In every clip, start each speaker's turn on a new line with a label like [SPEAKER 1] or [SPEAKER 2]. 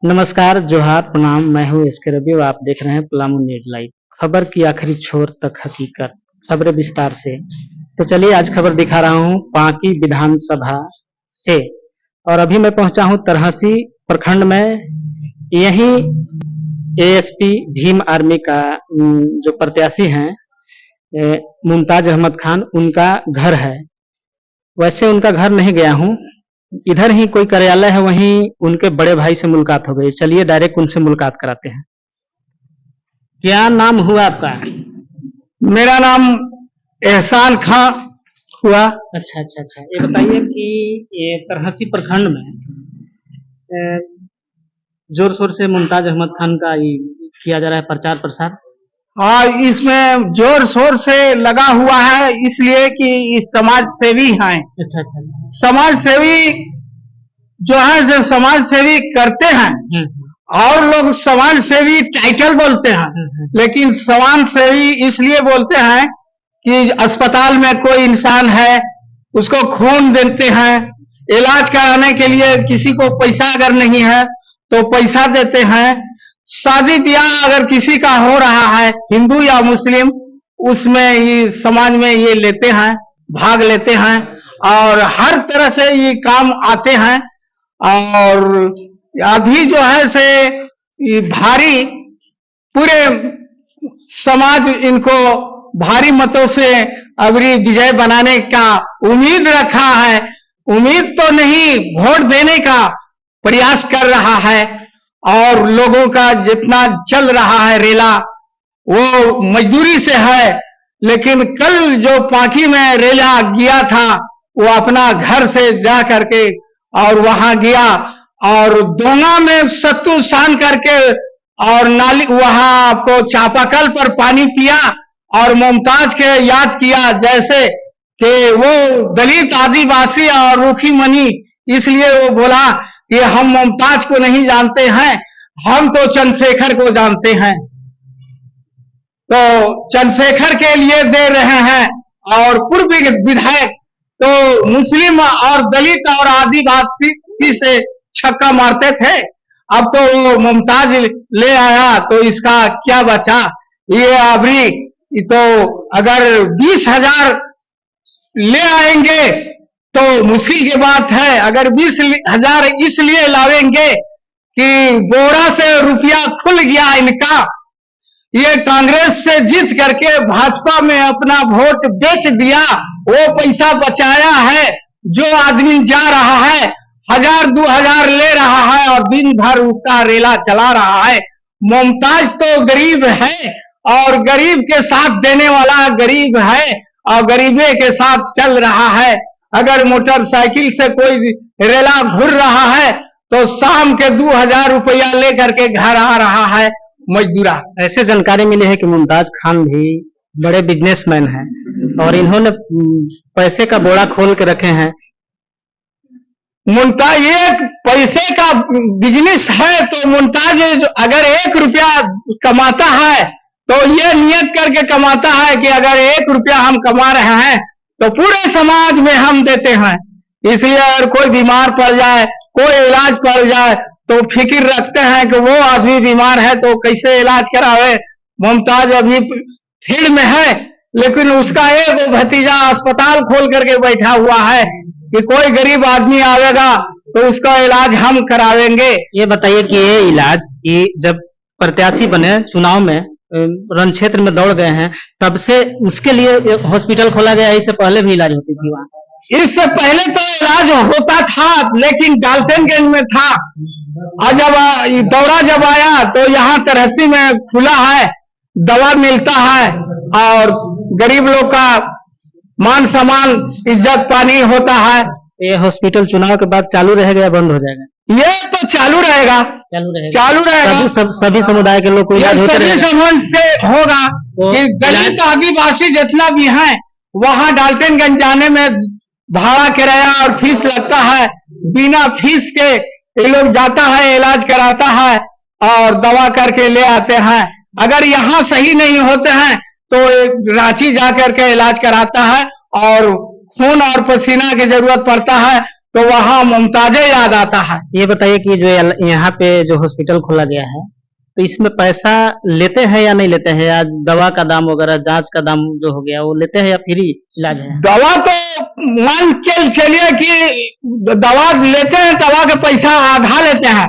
[SPEAKER 1] नमस्कार, जोहार, प्रणाम। मैं हूं एसके रवि और आप देख रहे हैं पलामू न्यूज लाइव। खबर की आखिरी छोर तक हकीकत, खबरें विस्तार से। तो चलिए आज खबर दिखा रहा हूं पांकी विधानसभा से। और अभी मैं पहुंचा हूं तरहसी प्रखंड में। यही एएसपी भीम आर्मी का जो प्रत्याशी हैं मुमताज अहमद खान, उनका घर है। वैसे उनका घर नहीं गया हूं, इधर ही कोई कार्यालय है, वहीं उनके बड़े भाई से मुलाकात हो गई। चलिए डायरेक्ट उनसे मुलाकात कराते हैं। क्या नाम हुआ आपका?
[SPEAKER 2] मेरा नाम एहसान खां हुआ।
[SPEAKER 1] अच्छा अच्छा अच्छा, ये बताइए कि ये तरहसी प्रखंड में जोर शोर से मुमताज अहमद खान का ये किया जा रहा है प्रचार प्रसार।
[SPEAKER 2] हाँ, इसमें जोर शोर से लगा हुआ है, इसलिए कि इस समाज सेवी हैं।
[SPEAKER 1] अच्छा अच्छा अच्छा।
[SPEAKER 2] समाज सेवी जो है जो समाज सेवी करते हैं, और लोग समाज सेवी टाइटल बोलते हैं, लेकिन समाज सेवी इसलिए बोलते हैं कि अस्पताल में कोई इंसान है, उसको खून देते हैं, इलाज कराने के लिए किसी को पैसा अगर नहीं है तो पैसा देते हैं। शादी ब्याह अगर किसी का हो रहा है, हिंदू या मुस्लिम, उसमें ये समाज में ये लेते हैं, भाग लेते हैं, और हर तरह से ये काम आते हैं। और अभी जो है से ये भारी पूरे समाज इनको भारी मतों से अबरी विजय बनाने का उम्मीद रखा है। उम्मीद तो नहीं, वोट देने का प्रयास कर रहा है। और लोगों का जितना चल रहा है रेला, वो मजदूरी से है। लेकिन कल जो पांकी में रेला गया था, वो अपना घर से जा करके और वहां गया और डोंगा में सत्तू सान करके और नाली वहां आपको चापाकल पर पानी पिया और मुमताज के याद किया, जैसे कि वो दलित आदिवासी और रूखी मनी। इसलिए वो बोला कि हम मुमताज को नहीं जानते हैं, हम तो चंद्रशेखर को जानते हैं। तो चंद्रशेखर के लिए दे रहे हैं। और पूर्व विधायक तो मुस्लिम और दलित और आदिवासी से छक्का मारते थे, अब तो वो मुमताज ले आया, तो इसका क्या बचा? ये अभी तो अगर 20,000 ले आएंगे तो मुश्किल की बात है। अगर 20,000 इसलिए लावेंगे कि बोरा से रुपया खुल गया इनका, ये कांग्रेस से जीत करके भाजपा में अपना वोट बेच दिया, वो पैसा बचाया है। जो आदमी जा रहा है 1,000-2,000 ले रहा है और दिन भर उसका रेला चला रहा है। मुमताज तो गरीब है और गरीब के साथ देने वाला गरीब है और गरीबे के साथ चल रहा है। अगर मोटरसाइकिल से कोई रेला घूर रहा है तो शाम के 2,000 रुपया लेकर के घर आ रहा है मजदूरा।
[SPEAKER 1] ऐसे जानकारी मिली है कि मुमताज खान भी बड़े बिजनेसमैन हैं और इन्होंने पैसे का बोरा खोल के रखे हैं।
[SPEAKER 2] मुमताज एक पैसे का बिजनेस है, तो मुमताज अगर 1 रुपया कमाता है तो ये नियत करके कमाता है कि अगर 1 रुपया हम कमा रहे हैं तो पूरे समाज में हम देते हैं। इसलिए अगर कोई बीमार पड़ जाए, कोई इलाज पड़ जाए, तो फिक्र रखते हैं कि वो आदमी बीमार है तो कैसे इलाज करावे। मुमताज अभी फील्ड में है, लेकिन उसका एक भतीजा अस्पताल खोल करके बैठा हुआ है कि कोई गरीब आदमी आवेगा तो उसका इलाज हम करावेंगे।
[SPEAKER 1] ये बताइए कि ये इलाज, ये जब प्रत्याशी बने चुनाव में रण क्षेत्र में दौड़ गए हैं, तब से उसके लिए हॉस्पिटल खोला गया है। इससे पहले भी इलाज होती थी वहाँ?
[SPEAKER 2] इससे पहले तो इलाज होता था, लेकिन डाल्टनगंज में था। और जब दौरा जब आया तो यहाँ तरहसी में खुला है, दवा मिलता है और गरीब लोग का मान सम्मान इज्जत पानी होता है।
[SPEAKER 1] ये हॉस्पिटल चुनाव के बाद चालू रहेगा या बंद हो जाएगा?
[SPEAKER 2] ये तो चालू रहेगा, चालू रहेगा।
[SPEAKER 1] सभी समुदाय के लोग को इलाज होते
[SPEAKER 2] सभी समझ से होगा कि दलित आदिवासी जितना भी है, वहाँ डाल्टनगंज जाने में भाड़ा किराया और फीस लगता है। बिना फीस के ये लोग जाता है, इलाज कराता है और दवा करके ले आते हैं। अगर यहाँ सही नहीं होते हैं तो रांची जा करके इलाज कराता है और खून और पसीना की जरूरत पड़ता है तो वहाँ मुमताजें याद आता है।
[SPEAKER 1] ये बताइए कि जो यहाँ पे जो हॉस्पिटल खोला गया है, तो इसमें पैसा लेते हैं या नहीं लेते हैं, या दवा का दाम वगैरह, जांच का दाम जो हो गया वो लेते हैं या फ्री इलाज है?
[SPEAKER 2] दवा तो मान के चलिए कि दवा लेते हैं, दवा का पैसा आधा लेते हैं,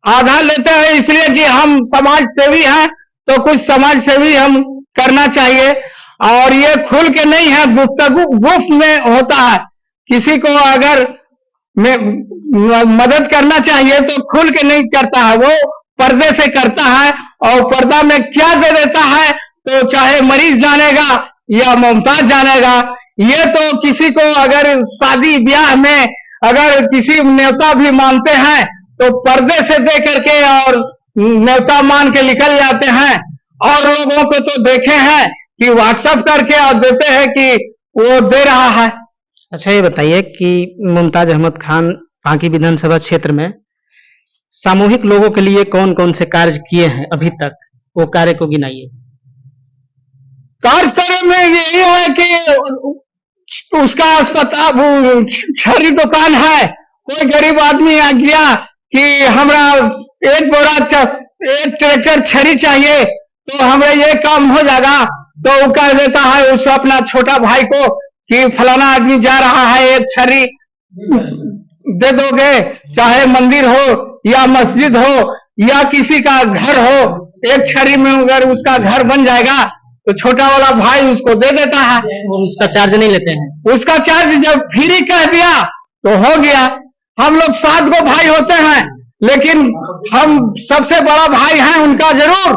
[SPEAKER 2] आधा लेते हैं इसलिए कि हम समाज सेवी हैं, तो कुछ समाज सेवी हम करना चाहिए। और ये खुल के नहीं है, गुफ्तगू गुफ्त में होता है। किसी को अगर मदद करना चाहिए तो खुल के नहीं करता है, वो पर्दे से करता है। और पर्दा में क्या दे देता है तो चाहे मरीज जानेगा या मुमताज जानेगा। ये तो किसी को अगर शादी ब्याह में अगर किसी न्योता भी मानते हैं तो पर्दे से दे करके और न्योता मान के निकल जाते हैं। और लोगों को तो देखे हैं कि व्हाट्सएप करके और देते हैं कि वो दे रहा है।
[SPEAKER 1] अच्छा, ये बताइए कि मुमताज अहमद खान पांकी विधानसभा क्षेत्र में सामूहिक लोगों के लिए कौन कौन से कार्य किए हैं अभी तक, वो कार्य को गिनाइए।
[SPEAKER 2] कार्य करने में यही है कि उसका अस्पताल, वो छड़ी दुकान है, कोई गरीब आदमी आ गया कि हमरा एक बोरा एक ट्रैक्टर छड़ी चाहिए तो हमरा ये काम हो जाएगा, तो वो कह देता है उस अपना छोटा भाई को कि फलाना आदमी जा रहा है, एक छड़ी दे दोगे, चाहे मंदिर हो या मस्जिद हो या किसी का घर हो, एक छड़ी में अगर उसका घर बन जाएगा तो छोटा वाला भाई उसको दे देता है।
[SPEAKER 1] और उसका चार्ज नहीं लेते हैं?
[SPEAKER 2] उसका चार्ज जब फ्री कह दिया तो हो गया। हम लोग 7 गो भाई होते हैं, लेकिन हम सबसे बड़ा भाई हैं उनका जरूर,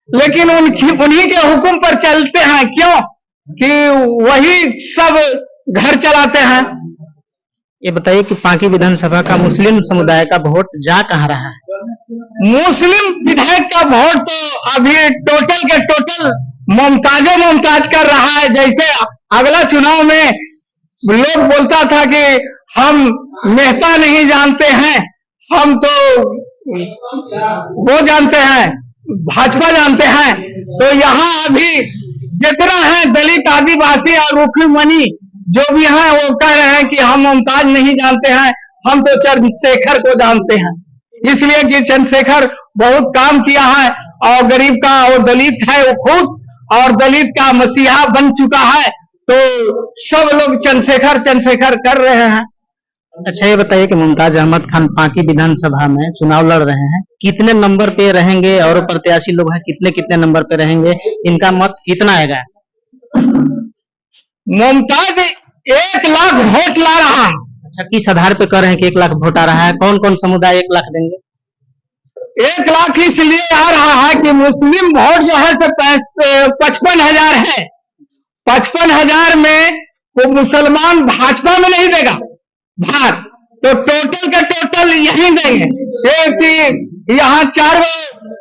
[SPEAKER 2] लेकिन उन्हीं के हुक्म पर चलते हैं। क्यों कि वही सब घर चलाते हैं।
[SPEAKER 1] ये बताइए कि पांकी विधानसभा का मुस्लिम समुदाय का वोट जा कहाँ रहा है?
[SPEAKER 2] मुस्लिम विधायक का वोट तो अभी टोटल के टोटल मुमताज कर रहा है। जैसे अगला चुनाव में लोग बोलता था कि हम मेहता नहीं जानते हैं, हम तो वो जानते हैं, भाजपा जानते हैं। तो यहाँ अभी जितना है दलित, आदिवासी और रुक्मणी जो भी हैं वो कह रहे हैं कि हम मुमताज नहीं जानते हैं, हम तो चंद्रशेखर को जानते हैं। इसलिए कि चंद्रशेखर बहुत काम किया है और गरीब का, और दलित है वो खुद, और दलित का मसीहा बन चुका है, तो सब लोग चंद्रशेखर कर रहे हैं।
[SPEAKER 1] अच्छा, ये बताइए कि मुमताज अहमद खान पांकी विधानसभा में चुनाव लड़ रहे हैं, कितने नंबर पे रहेंगे और प्रत्याशी लोग हैं कितने कितने नंबर पे रहेंगे, इनका मत कितना आएगा?
[SPEAKER 2] मुमताज 1 लाख वोट ला रहा है।
[SPEAKER 1] अच्छा, किस आधार पे कर रहे हैं कि 1 लाख वोट आ रहा है? कौन कौन समुदाय 1 लाख देंगे?
[SPEAKER 2] 1 लाख इसलिए आ रहा है कि मुस्लिम वोट जो है 55,000 है। 55,000 में वो मुसलमान भाजपा में नहीं देगा भाग, तो टोटल का टोटल यही देंगे। यहाँ 4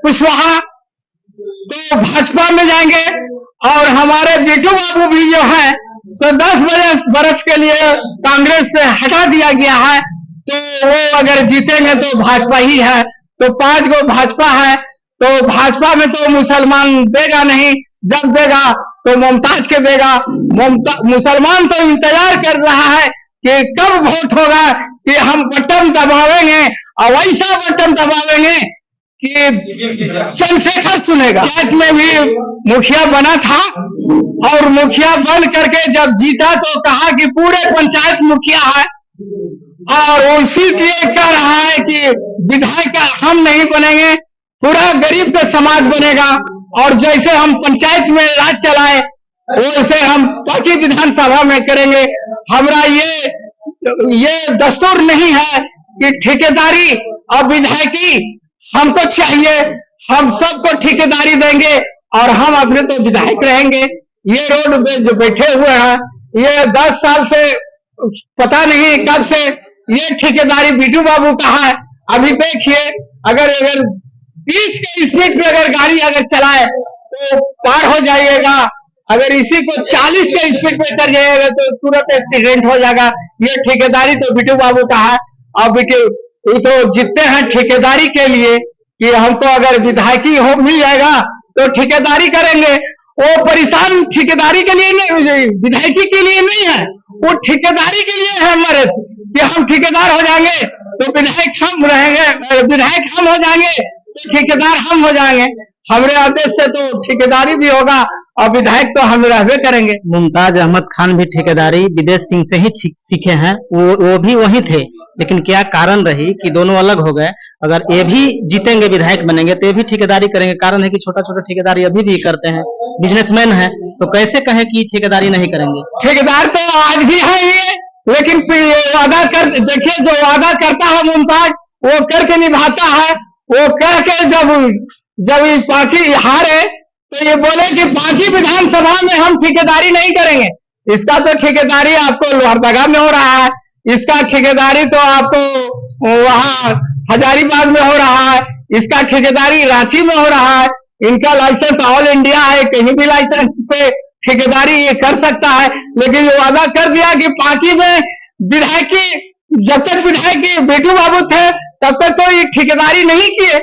[SPEAKER 2] कुशवाहा तो भाजपा में जाएंगे, और हमारे बिट्टू बाबू भी जो है तो 10 बरस के लिए कांग्रेस से हटा दिया गया है, तो वो अगर जीतेंगे तो भाजपा ही है। तो 5 गो भाजपा है, तो भाजपा में तो मुसलमान देगा नहीं, जब देगा तो मुमताज के देगा। मुसलमान तो इंतजार कर रहा है कि कब वोट होगा कि हम बटन दबावेंगे, और ऐसा बटन दबावेंगे कि चंद्रशेखर सुनेगा। पंचायत में भी मुखिया बना था, और मुखिया बन करके जब जीता तो कहा कि पूरे पंचायत मुखिया है, और उसी लिए कह रहा है कि विधायक हम नहीं बनेंगे, पूरा गरीब का समाज बनेगा, और जैसे हम पंचायत में राज चलाए वैसे हम पांकी विधानसभा में करेंगे। हमारा ये दस्तूर नहीं है कि ठेकेदारी और विधायकी हमको चाहिए, हम सबको ठेकेदारी देंगे और हम अपने तो विधायक रहेंगे। ये रोड पे जो बैठे हुए हैं ये 10 साल से पता नहीं कब से ये ठेकेदारी बिट्टू बाबू का है। अभी देखिए अगर 20 के स्पीड पे अगर गाड़ी अगर चलाए तो पार हो जाइएगा, अगर इसी को 40 के स्पीड पे कर जाइएगा तो तुरंत एक्सीडेंट हो जाएगा। ये ठेकेदारी तो बिट्टू बाबू का है, और बिट्टू तो जीतते हैं ठेकेदारी के लिए कि हमको अगर विधायकी हो मिल जाएगा तो ठेकेदारी करेंगे। वो परेशान ठेकेदारी के लिए नहीं, विधायकी के लिए नहीं है, वो ठेकेदारी के लिए है हमारे, कि हम ठेकेदार हो जाएंगे तो विधायक हम रहेंगे, विधायक हम हो जाएंगे तो ठेकेदार हम हो जाएंगे। हमारे आदेश से तो ठेकेदारी भी होगा और विधायक तो हम रहबे करेंगे।
[SPEAKER 1] मुमताज अहमद खान भी ठेकेदारी विदेश सिंह से ही सीखे हैं, वो भी वही थे, लेकिन क्या कारण रही कि दोनों अलग हो गए। अगर ये भी जीतेंगे, विधायक बनेंगे, तो ये भी ठेकेदारी करेंगे। कारण है कि छोटा छोटा ठेकेदारी अभी भी करते हैं, बिजनेसमैन है, तो कैसे कहें कि ठेकेदारी नहीं करेंगे।
[SPEAKER 2] ठेकेदार तो आज भी है ये, लेकिन वादा कर, देखिए जो वादा करता है मुमताज वो करके निभाता है। वो करके जब पार्टी हारे तो ये बोले कि बाकी विधानसभा में हम ठेकेदारी नहीं करेंगे। इसका तो ठेकेदारी आपको लोहरदगा में हो रहा है, इसका ठेकेदारी तो आपको वहाँ हजारीबाग में हो रहा है, इसका ठेकेदारी रांची में हो रहा है। इनका लाइसेंस ऑल इंडिया है, कहीं भी लाइसेंस से ठेकेदारी ये कर सकता है। लेकिन ये वादा कर दिया कि पार्टी में विधायक, जब तक विधायक बेटू बाबू थे तब तक तो ये ठेकेदारी नहीं किए।